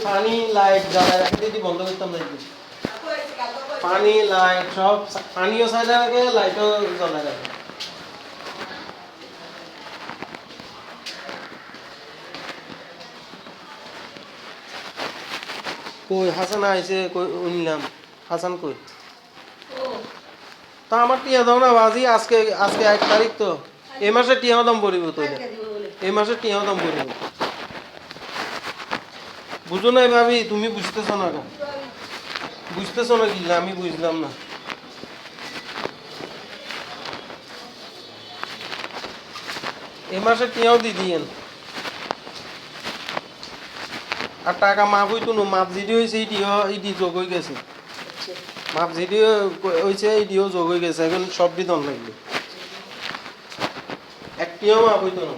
পানি লাইট জ্বালায় রাখতে দিদি বন্ধ করতাম না পানি লাইট সব পানিও সাইডে রাখে লাইটও জ্বালায় রাখে কই হাসান আইছে কই উনলাম হাসান কই তা আমার টিয়া দাও না বাজি আজকে আজকে 1 তারিখ তো এই মাসে টিয়া দাম পড়িব তো এই মাসে টিয়া দাম পড়িব বুঝো না ভাবি তুমি বুঝতেছ না কেন বুঝতেছ না কি আমি বুঝলাম না এই মাসে টিয়াও দি দিয়েন আর টাকা মাপ হইতো না মাপ যেটি হয়েছে এইটি যোগ হয়ে গেছে মাপ যেটি হয়েছে এইটিও যোগ হয়ে গেছে এখন সব দিন লাগবে একটিও মাপ হইতো না